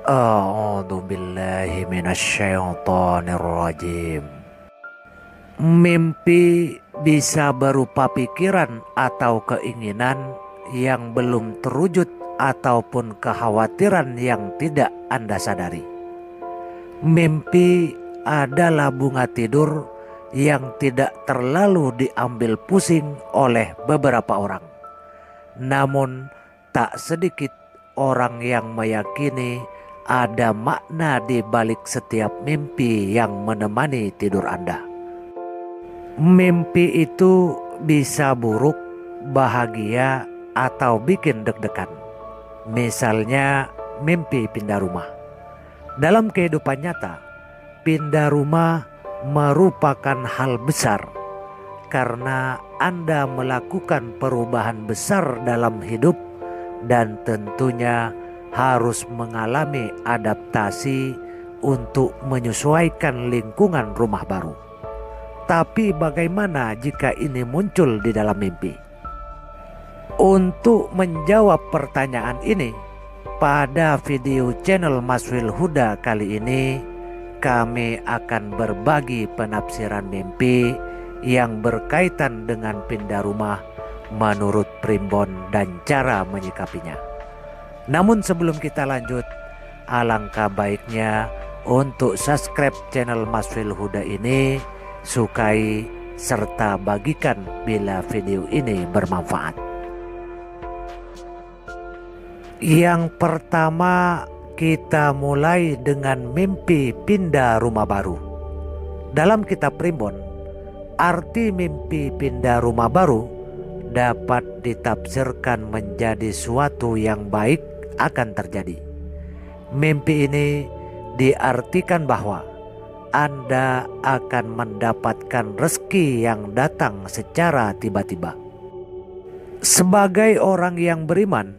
A'udzu billahi minasyaitonir rajim. Mimpi bisa berupa pikiran atau keinginan yang belum terwujud ataupun kekhawatiran yang tidak Anda sadari. Mimpi adalah bunga tidur yang tidak terlalu diambil pusing oleh beberapa orang. Namun tak sedikit orang yang meyakini ada makna di balik setiap mimpi yang menemani tidur Anda. Mimpi itu bisa buruk, bahagia, atau bikin deg-degan. Misalnya mimpi pindah rumah. Dalam kehidupan nyata, pindah rumah merupakan hal besar karena Anda melakukan perubahan besar dalam hidup dan tentunya harus mengalami adaptasi untuk menyesuaikan lingkungan rumah baru. Tapi bagaimana jika ini muncul di dalam mimpi? Untuk menjawab pertanyaan ini, pada video channel Maswil Huda kali ini kami akan berbagi penafsiran mimpi yang berkaitan dengan pindah rumah menurut Primbon dan cara menyikapinya. Namun sebelum kita lanjut, alangkah baiknya untuk subscribe channel Maswil Huda ini, sukai serta bagikan bila video ini bermanfaat. Yang pertama, kita mulai dengan mimpi pindah rumah baru. Dalam kitab Primbon, arti mimpi pindah rumah baru dapat ditafsirkan menjadi suatu yang baik akan terjadi. Mimpi ini diartikan bahwa Anda akan mendapatkan rezeki yang datang secara tiba-tiba. Sebagai orang yang beriman,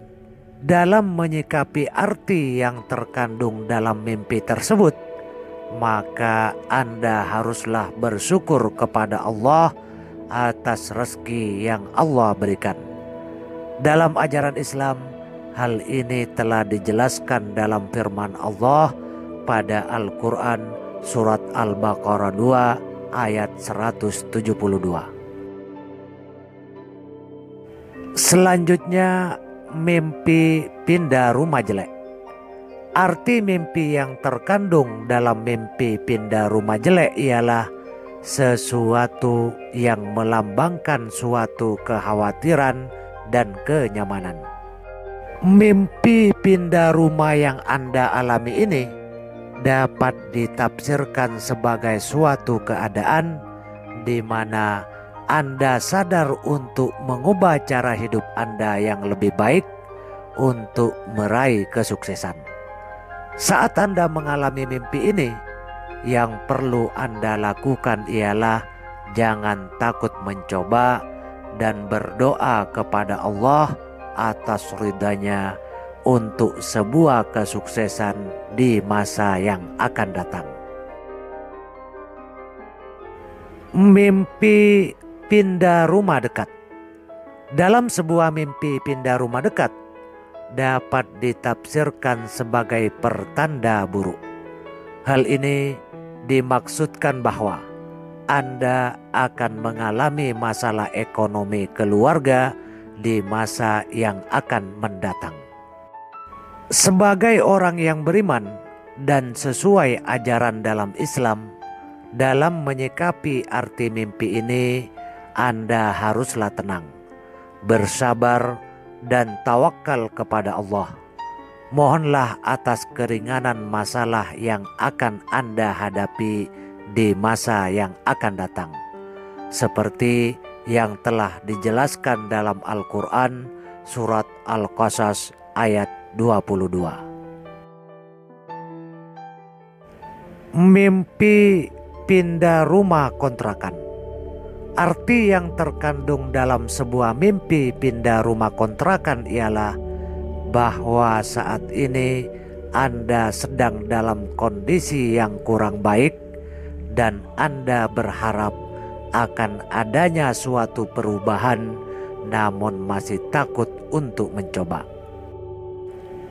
dalam menyikapi arti yang terkandung dalam mimpi tersebut, maka Anda haruslah bersyukur kepada Allah atas rezeki yang Allah berikan. Dalam ajaran Islam, hal ini telah dijelaskan dalam firman Allah pada Al-Quran surat Al-Baqarah 2 ayat 172. Selanjutnya, mimpi pindah rumah jelek. Arti mimpi yang terkandung dalam mimpi pindah rumah jelek ialah sesuatu yang melambangkan suatu kekhawatiran dan kenyamanan. Mimpi pindah rumah yang Anda alami ini dapat ditafsirkan sebagai suatu keadaan di mana Anda sadar untuk mengubah cara hidup Anda yang lebih baik untuk meraih kesuksesan. Saat Anda mengalami mimpi ini, yang perlu Anda lakukan ialah jangan takut mencoba dan berdoa kepada Allah atas ridhanya untuk sebuah kesuksesan di masa yang akan datang. Mimpi pindah rumah dekat. Dalam sebuah mimpi pindah rumah dekat dapat ditafsirkan sebagai pertanda buruk. Hal ini dimaksudkan bahwa Anda akan mengalami masalah ekonomi keluarga di masa yang akan mendatang. Sebagai orang yang beriman dan sesuai ajaran dalam Islam, dalam menyikapi arti mimpi ini, Anda haruslah tenang, bersabar, dan tawakal kepada Allah. Mohonlah atas keringanan masalah yang akan Anda hadapi di masa yang akan datang, seperti yang telah dijelaskan dalam Al-Quran surat Al-Qasas ayat 22. Mimpi pindah rumah kontrakan. Arti yang terkandung dalam sebuah mimpi pindah rumah kontrakan ialah bahwa saat ini Anda sedang dalam kondisi yang kurang baik dan Anda berharap akan adanya suatu perubahan, namun masih takut untuk mencoba.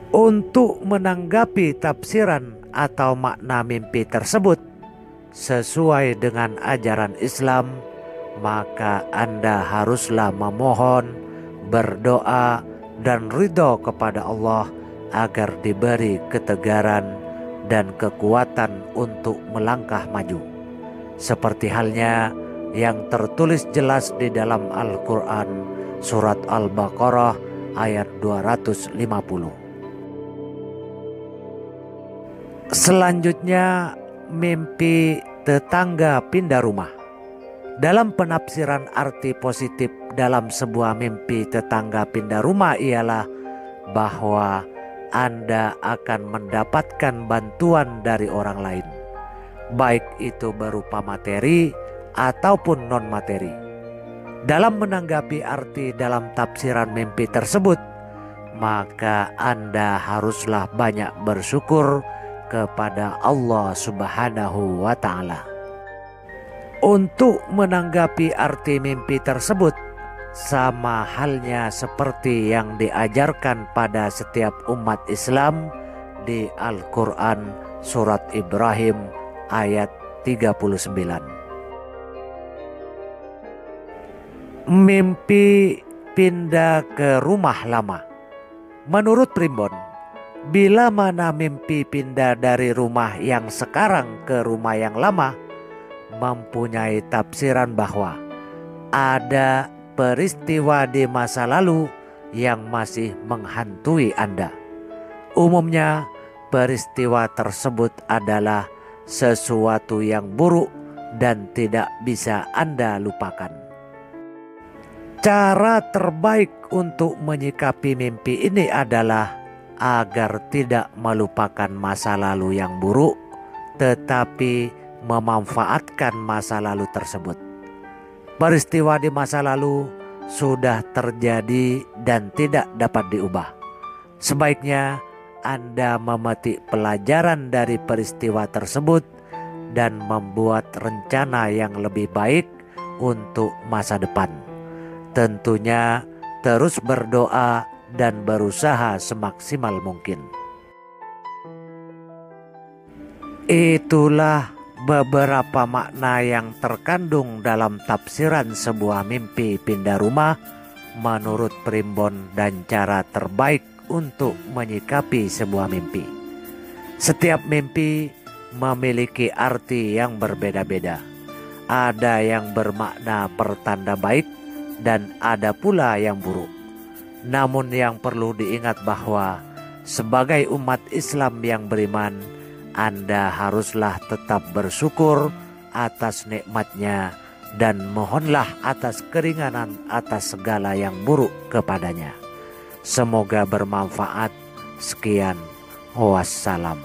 Untuk menanggapi tafsiran atau makna mimpi tersebut sesuai dengan ajaran Islam, maka Anda haruslah memohon, berdoa, dan ridho kepada Allah agar diberi ketegaran dan kekuatan untuk melangkah maju. Seperti halnya yang tertulis jelas di dalam Al-Quran surat Al-Baqarah ayat 250. Selanjutnya, mimpi tetangga pindah rumah. Dalam penafsiran arti positif dalam sebuah mimpi tetangga pindah rumah ialah bahwa Anda akan mendapatkan bantuan dari orang lain, baik itu berupa materi ataupun non-materi. Dalam menanggapi arti dalam tafsiran mimpi tersebut, maka Anda haruslah banyak bersyukur kepada Allah Subhanahu wa Ta'ala. Untuk menanggapi arti mimpi tersebut, sama halnya seperti yang diajarkan pada setiap umat Islam di Al-Quran surat Ibrahim ayat 39. Mimpi pindah ke rumah lama. Menurut Primbon, bila mana mimpi pindah dari rumah yang sekarang ke rumah yang lama mempunyai tafsiran bahwa ada peristiwa di masa lalu yang masih menghantui Anda. Umumnya peristiwa tersebut adalah sesuatu yang buruk dan tidak bisa Anda lupakan. Cara terbaik untuk menyikapi mimpi ini adalah agar tidak melupakan masa lalu yang buruk, tetapi memanfaatkan masa lalu tersebut. Peristiwa di masa lalu sudah terjadi dan tidak dapat diubah. Sebaiknya Anda memetik pelajaran dari peristiwa tersebut dan membuat rencana yang lebih baik untuk masa depan. Tentunya terus berdoa dan berusaha semaksimal mungkin. Itulah beberapa makna yang terkandung dalam tafsiran sebuah mimpi pindah rumah menurut Primbon dan cara terbaik untuk menyikapi sebuah mimpi. Setiap mimpi memiliki arti yang berbeda-beda. Ada yang bermakna pertanda baik dan ada pula yang buruk. Namun yang perlu diingat bahwa sebagai umat Islam yang beriman, Anda haruslah tetap bersyukur atas nikmatnya dan mohonlah atas keringanan atas segala yang buruk kepadanya. Semoga bermanfaat. Sekian, wassalam.